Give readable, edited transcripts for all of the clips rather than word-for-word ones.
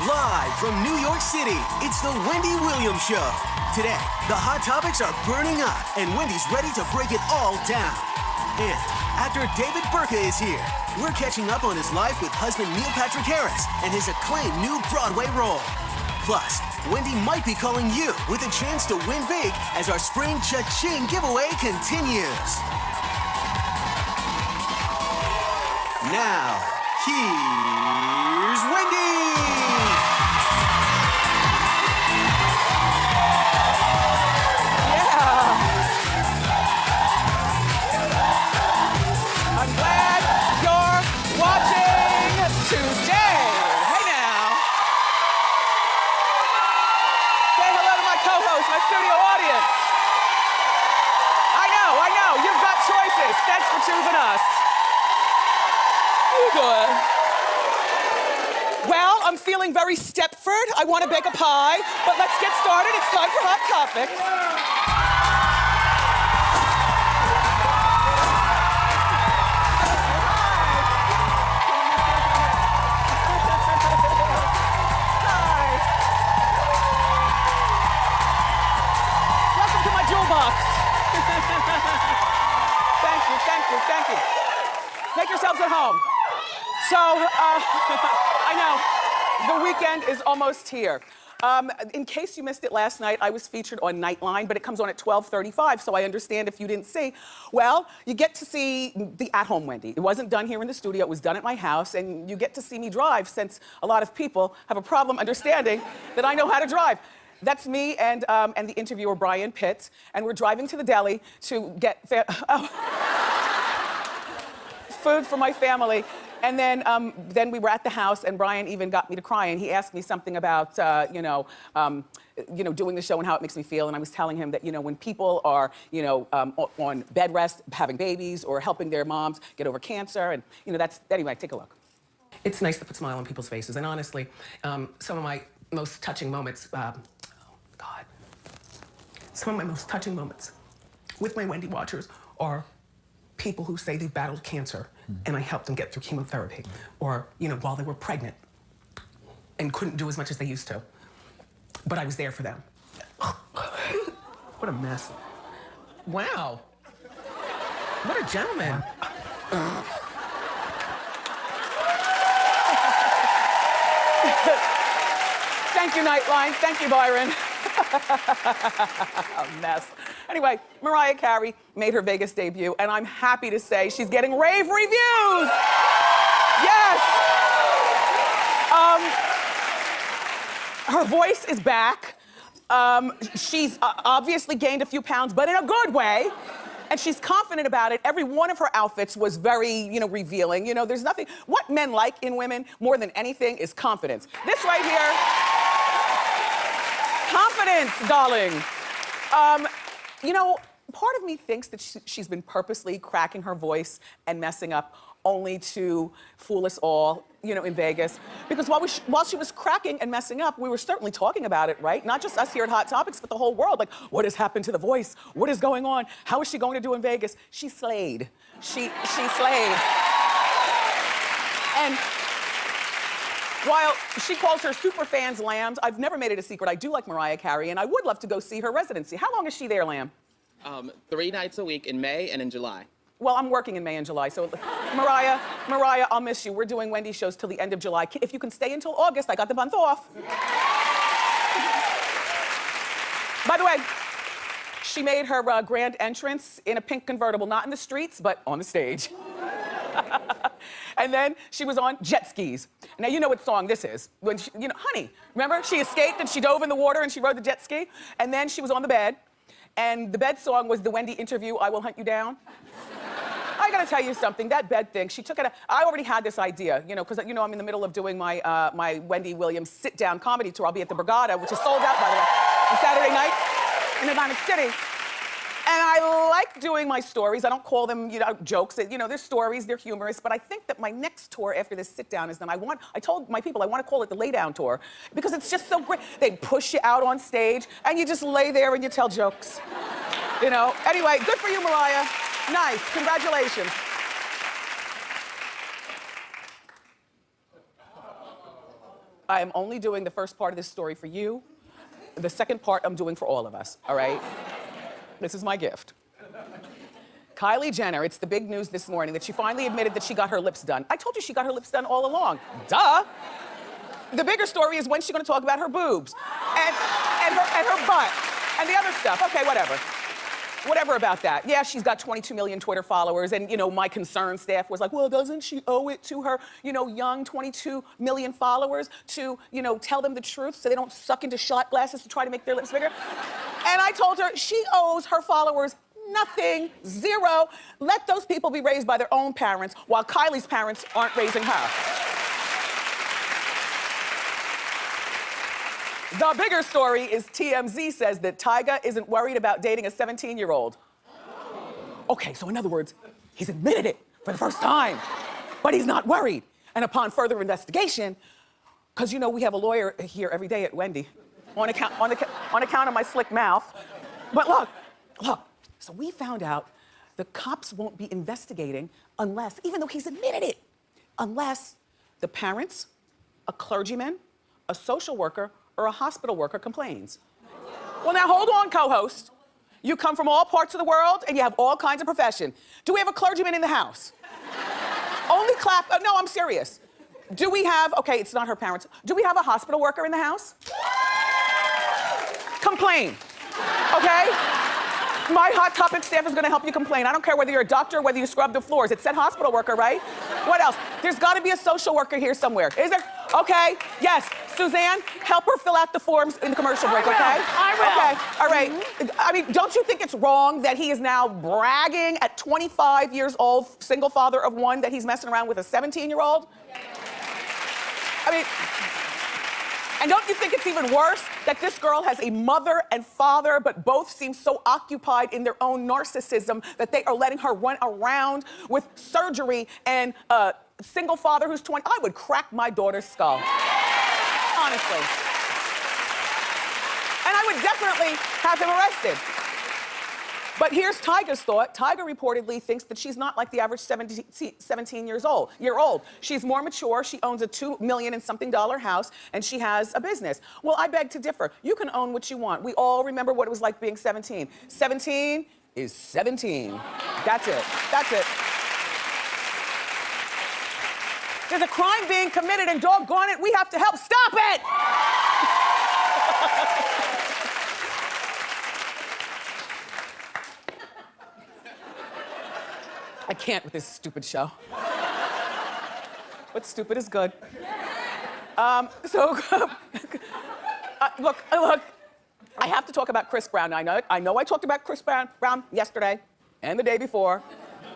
Live from New York City, it's the Wendy Williams Show. Today, the hot topics are burning up, and Wendy's ready to break it all down. And actor David Burka is here. We're catching up on his life with husband Neil Patrick Harris and his acclaimed new Broadway role. Plus, Wendy might be calling you with a chance to win big as our spring cha-ching giveaway continues. Now, here's Wendy! I'm glad you're watching today. Hey now. Say hello to my co-host, my studio audience. I know, you've got choices. Thanks for choosing us. You good? Well, I'm feeling very Stepford. I want to bake a pie, but let's get started. It's time for Hot Topics. Thank you. Make yourselves at home. So, I know, the weekend is almost here. In case you missed it last night, I was featured on Nightline, but it comes on at 12:35, so I understand if you didn't see. Well, you get to see the at-home Wendy. It wasn't done here in the studio, it was done at my house, and you get to see me drive, since a lot of people have a problem understanding that I know how to drive. That's me and the interviewer, Brian Pitts, and we're driving to the deli to get food for my family. And then we were at the house, and Brian even got me to cry, and he asked me something about, doing the show and how it makes me feel. And I was telling him that, when people are, on bed rest, having babies, or helping their moms get over cancer, and, anyway, take a look. It's nice to put a smile on people's faces, and honestly, some of my most touching moments, some of my most touching moments with my Wendy watchers are people who say they've battled cancer and I helped them get through chemotherapy, or, while they were pregnant and couldn't do as much as they used to. But I was there for them. What a mess. Wow. What a gentleman. Thank you, Nightline. Thank you, Byron. A mess. Anyway, Mariah Carey made her Vegas debut, and I'm happy to say she's getting rave reviews. Yes. Her voice is back. She's obviously gained a few pounds, but in a good way. And she's confident about it. Every one of her outfits was very, revealing. There's nothing, what men like in women more than anything is confidence. This right here, confidence, darling. Part of me thinks that she's been purposely cracking her voice and messing up only to fool us all, in Vegas. Because while she was cracking and messing up, we were certainly talking about it, right? Not just us here at Hot Topics, but the whole world. Like, what has happened to the voice? What is going on? How is she going to do in Vegas? She slayed. She slayed. And while she calls her super fans lambs, I've never made it a secret. I do like Mariah Carey, and I would love to go see her residency. How long is she there, Lamb? 3 nights a week in May and in July. Well, I'm working in May and July, so Mariah, I'll miss you. We're doing Wendy shows till the end of July. If you can stay until August, I got the month off. By the way, she made her grand entrance in a pink convertible, not in the streets, but on the stage. And then she was on jet skis. Now, you know what song this is. When she, Honey, remember? She escaped and she dove in the water and she rode the jet ski. And then she was on the bed. And the bed song was the Wendy interview, I Will Hunt You Down. I gotta tell you something, that bed thing, she took it, I already had this idea, because I'm in the middle of doing my my Wendy Williams sit-down comedy tour. I'll be at the Borgata, which is sold out, by the way, on Saturday night in Atlantic City. And I like doing my stories. I don't call them, jokes. They're stories, they're humorous. But I think that my next tour after this sit-down is I told my people I want to call it the lay-down tour because it's just so great. They push you out on stage and you just lay there and you tell jokes. Anyway, good for you, Mariah. Nice, congratulations. I am only doing the first part of this story for you. The second part I'm doing for all of us, all right? This is my gift. Kylie Jenner, it's the big news this morning that she finally admitted that she got her lips done. I told you she got her lips done all along. Duh. The bigger story is when she's gonna talk about her boobs and her butt and the other stuff. Okay, whatever. Whatever about that. Yeah, she's got 22 million Twitter followers, and my concern staff was like, well, doesn't she owe it to her, young 22 million followers to, tell them the truth so they don't suck into shot glasses to try to make their lips bigger? And I told her she owes her followers nothing, zero. Let those people be raised by their own parents while Kylie's parents aren't raising her. The bigger story is TMZ says that Tyga isn't worried about dating a 17-year-old. Okay, so in other words, he's admitted it for the first time, but he's not worried. And upon further investigation, because we have a lawyer here every day at Wendy, on account of my slick mouth. But look, so we found out the cops won't be investigating unless, even though he's admitted it, unless the parents, a clergyman, a social worker, or a hospital worker complains. Well, now hold on, co-host. You come from all parts of the world and you have all kinds of profession. Do we have a clergyman in the house? Only clap. No, I'm serious. Do we have, okay, it's not her parents. Do we have a hospital worker in the house? Complain, okay? My Hot Topic staff is gonna help you complain. I don't care whether you're a doctor or whether you scrub the floors. It said hospital worker, right? What else? There's gotta be a social worker here somewhere. Is there? Okay, yes. Suzanne, help her fill out the forms in the commercial break, okay? I will. Okay, all right. I mean, don't you think it's wrong that he is now bragging at 25 years old, single father of one, that he's messing around with a 17-year-old? I mean, and don't you think it's even worse that this girl has a mother and father, but both seem so occupied in their own narcissism that they are letting her run around with surgery and a single father who's 20? I would crack my daughter's skull, honestly. And I would definitely have him arrested. But here's Tyga's thought. Tyga reportedly thinks that she's not like the average 17 years old. She's more mature. She owns a $2 million and something house, and she has a business. Well, I beg to differ. You can own what you want. We all remember what it was like being 17. 17 is 17. That's it. That's it. There's a crime being committed, and doggone it, we have to help stop it! I can't with this stupid show. But stupid is good. Look, I have to talk about Chris Brown. I know I talked about Chris Brown yesterday and the day before,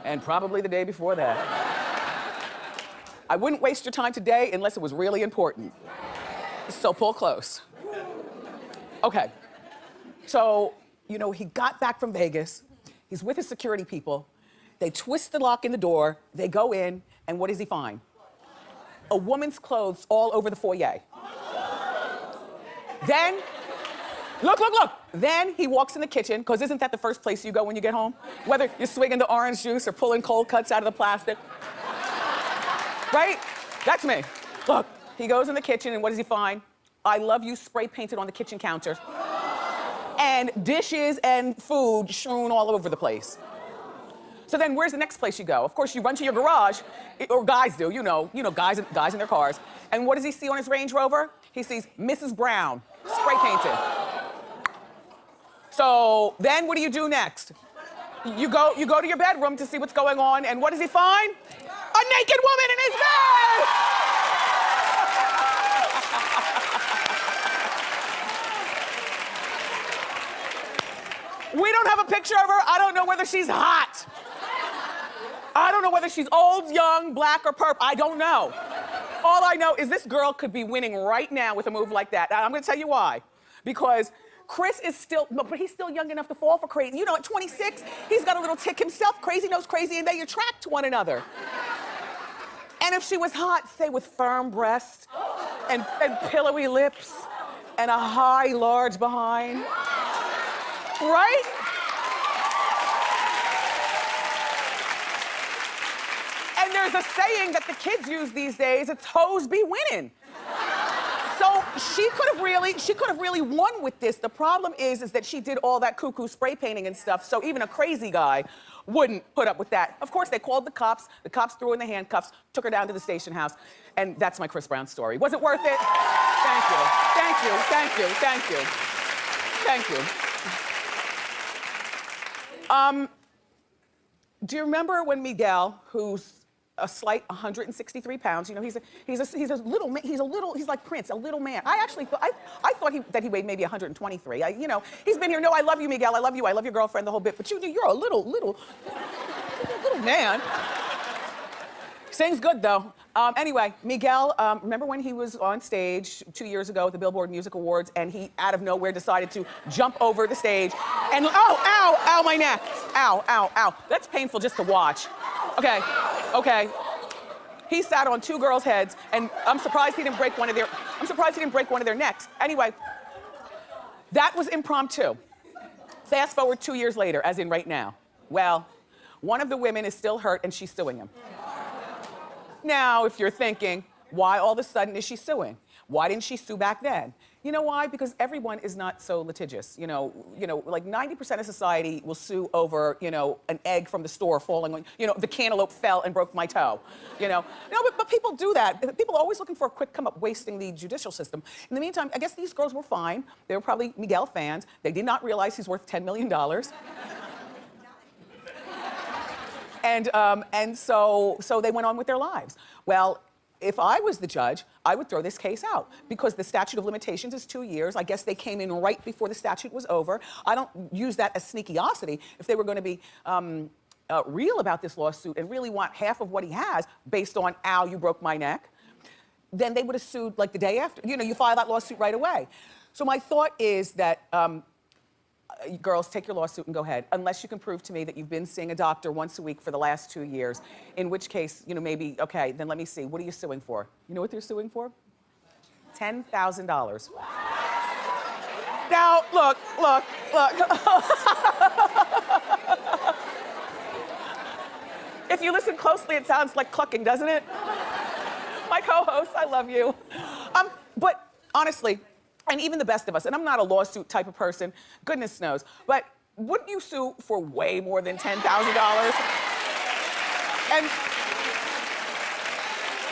and probably the day before that. I wouldn't waste your time today unless it was really important. So pull close. Okay. So, he got back from Vegas. He's with his security people. They twist the lock in the door, they go in, and what does he find? A woman's clothes all over the foyer. Then, look. Then he walks in the kitchen, because isn't that the first place you go when you get home? Whether you're swigging the orange juice or pulling cold cuts out of the plastic. Right? That's me. Look, he goes in the kitchen, and what does he find? I love you spray painted on the kitchen counter. And dishes and food strewn all over the place. So then where's the next place you go? Of course, you run to your garage, or guys do, guys in their cars. And what does he see on his Range Rover? He sees Mrs. Brown, spray painted. So then what do you do next? You go to your bedroom to see what's going on, and what does he find? A naked woman in his bed! We don't have a picture of her. I don't know whether she's hot. I don't know whether she's old, young, black, or purple. I don't know. All I know is this girl could be winning right now with a move like that. And I'm gonna tell you why. Because Chris is still, but he's still young enough to fall for crazy. At 26, he's got a little tick himself. Crazy knows crazy, and they attract one another. And if she was hot, say with firm breasts and pillowy lips and a high, large behind, right? And there's a saying that the kids use these days, it's hoes be winning. she could have really won with this. The problem is that she did all that cuckoo spray painting and stuff, so even a crazy guy wouldn't put up with that. Of course, they called the cops threw in the handcuffs, took her down to the station house, and that's my Chris Brown story. Was it worth it? Thank you, thank you, thank you, thank you, thank you. Do you remember when Miguel, who's a slight 163 pounds, you know, he's like Prince, a little man. I actually thought, I thought that he weighed maybe 123. You know, he's been here, no, I love you, Miguel, I love you, I love your girlfriend, the whole bit, but you're a little man. Sings good, though. Anyway, Miguel, remember when he was on stage 2 years ago at the Billboard Music Awards and he, out of nowhere, decided to jump over the stage and, ow, my neck. Ow. That's painful just to watch. Okay. He sat on two girls' heads and I'm surprised he didn't break one of their necks. Anyway, that was impromptu. Fast forward 2 years later, as in right now. Well, one of the women is still hurt and she's suing him. Now, if you're thinking, why all of a sudden is she suing? Why didn't she sue back then? You know why? Because everyone is not so litigious. You know, like 90% of society will sue over, an egg from the store falling on, the cantaloupe fell and broke my toe. No, but people do that. People are always looking for a quick come up, wasting the judicial system. In the meantime, I guess these girls were fine. They were probably Miguel fans. They did not realize he's worth $10 million. And so they went on with their lives. Well, if I was the judge, I would throw this case out because the statute of limitations is 2 years. I guess they came in right before the statute was over. I don't use that as sneakyosity. If they were going to be real about this lawsuit and really want half of what he has based on, ow, you broke my neck, then they would have sued like the day after. You file that lawsuit right away. So my thought is that girls, take your lawsuit and go ahead, unless you can prove to me that you've been seeing a doctor once a week for the last 2 years, in which case, maybe, okay, then let me see. What are you suing for? You know what they're suing for? $10,000. Now, look. If you listen closely, it sounds like clucking, doesn't it? My co-host, I love you. But honestly, and even the best of us, and I'm not a lawsuit type of person, goodness knows, but wouldn't you sue for way more than $10,000?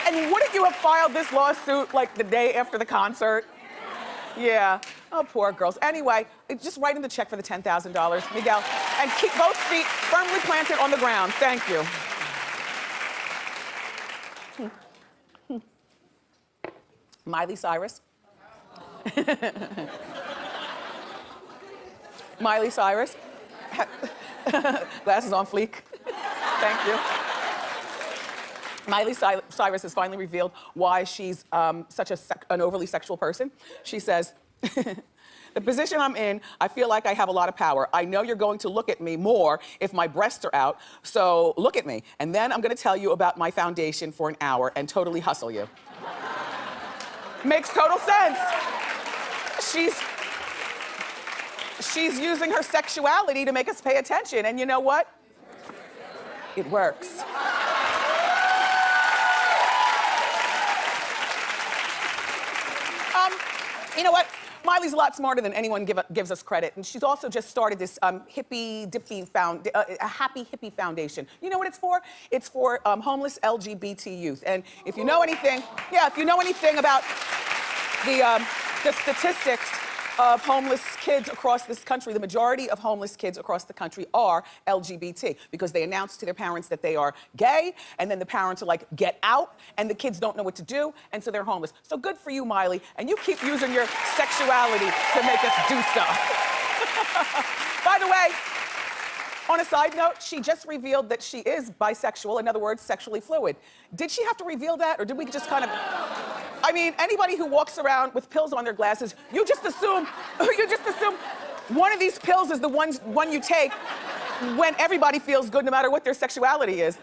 And wouldn't you have filed this lawsuit like the day after the concert? Yeah. Oh, poor girls. Anyway, just write in the check for the $10,000, Miguel, and keep both feet firmly planted on the ground. Thank you. Miley Cyrus. Miley Cyrus. Glasses on fleek. Thank you. Miley Cyrus has finally revealed why she's such an overly sexual person. She says, the position I'm in, I feel like I have a lot of power. I know you're going to look at me more if my breasts are out, so look at me. And then I'm going to tell you about my foundation for an hour and totally hustle you. Makes total sense. She's using her sexuality to make us pay attention, and you know what? It works. You know what? Miley's a lot smarter than anyone gives us credit, and she's also just started this a Happy Hippie Foundation. You know what it's for? It's for homeless LGBT youth. And if you know anything, about the statistics of homeless kids across this country, the majority of homeless kids across the country are LGBT because they announce to their parents that they are gay, and then the parents are like, get out, and the kids don't know what to do, and so they're homeless. So good for you, Miley, and you keep using your sexuality to make us do stuff. By the way, on a side note, she just revealed that she is bisexual, in other words, sexually fluid. Did she have to reveal that, or did we just kind of... I mean, anybody who walks around with pills on their glasses, you just assume one of these pills is the one you take when everybody feels good, no matter what their sexuality is.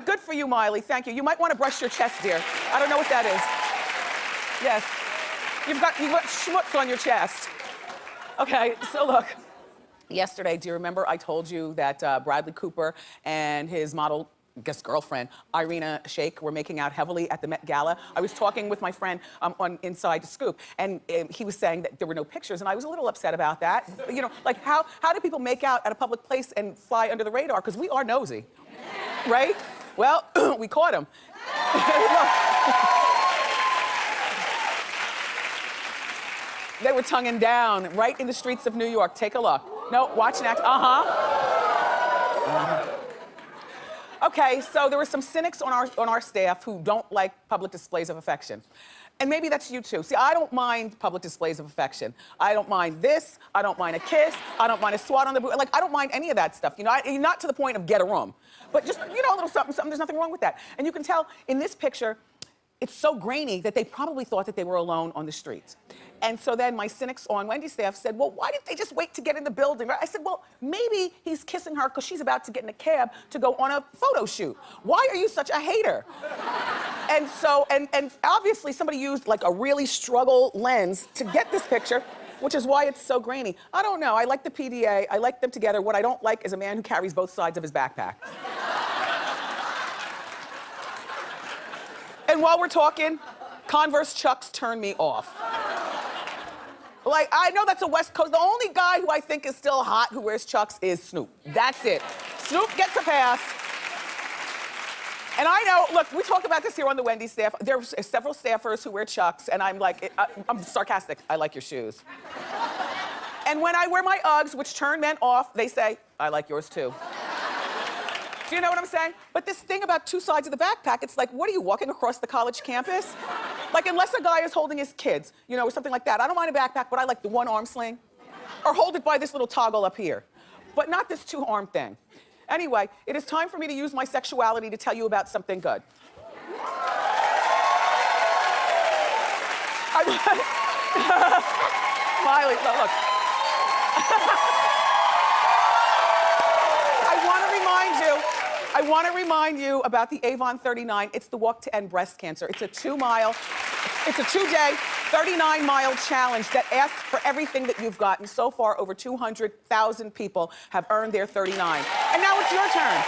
Good for you, Miley. Thank you. You might want to brush your chest, dear. I don't know what that is. Yes. You've got schmutz on your chest. Okay, so look. Yesterday, do you remember I told you that Bradley Cooper and his model guess girlfriend, Irina Shayk, were making out heavily at the Met Gala. I was talking with my friend on Inside the Scoop, and he was saying that there were no pictures, and I was a little upset about that. You know, like how do people make out at a public place and fly under the radar? Because we are nosy, right? Well, we caught him. They were tonguing down right in the streets of New York. Take a look. No, watch next. Okay, so there were some cynics on our staff who don't like public displays of affection. And maybe that's you too. See, I don't mind public displays of affection. I don't mind this, I don't mind a kiss, I don't mind a swat on the booty. Like, I don't mind any of that stuff. You know, not to the point of get a room. But just, you know, a little something, there's nothing wrong with that. And you can tell in this picture, it's so grainy that they probably thought that they were alone on the streets. And so then my cynics on Wendy's staff said, well, why didn't they just wait to get in the building? I said, well, maybe he's kissing her because she's about to get in a cab to go on a photo shoot. Why are you such a hater? And so, and obviously somebody used like a really struggle lens to get this picture, which is why it's so grainy. I don't know, I like the PDA, I like them together. What I don't like is a man who carries both sides of his backpack. And while we're talking, Converse Chucks turn me off. Like, I know that's a West Coast. The only guy who I think is still hot who wears Chucks is Snoop. That's it. Snoop gets a pass. And I know, look, we talk about this here on the Wendy's staff. There are several staffers who wear Chucks, and I'm like, I'm sarcastic. I like your shoes. And when I wear my Uggs, which turn men off, they say, I like yours too. Do you know what I'm saying? But this thing about two sides of the backpack, it's like, what are you, walking across the college campus? Like, unless a guy is holding his kids, you know, or something like that. I don't mind a backpack, but I like the one arm sling. Or hold it by this little toggle up here. But not this two arm thing. Anyway, it is time for me to use my sexuality to tell you about something good. Miley, look. I want to remind you about the Avon 39. It's the Walk to End Breast Cancer. It's a 2-day, 39-mile challenge that asks for everything that you've got. And so far, over 200,000 people have earned their 39. And now it's your turn.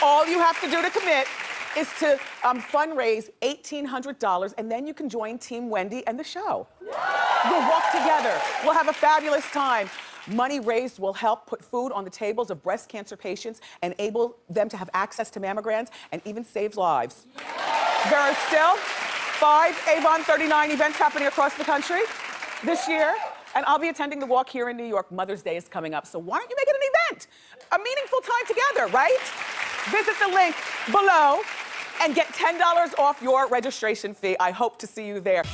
All you have to do to commit is to fundraise $1,800, and then you can join Team Wendy and the show. We'll walk together. We'll have a fabulous time. Money raised will help put food on the tables of breast cancer patients, enable them to have access to mammograms, and even save lives. There are still 5 Avon 39 events happening across the country this year, and I'll be attending the walk here in New York. Mother's Day is coming up, so why don't you make it an event? A meaningful time together, right? Visit the link below and get $10 off your registration fee. I hope to see you there.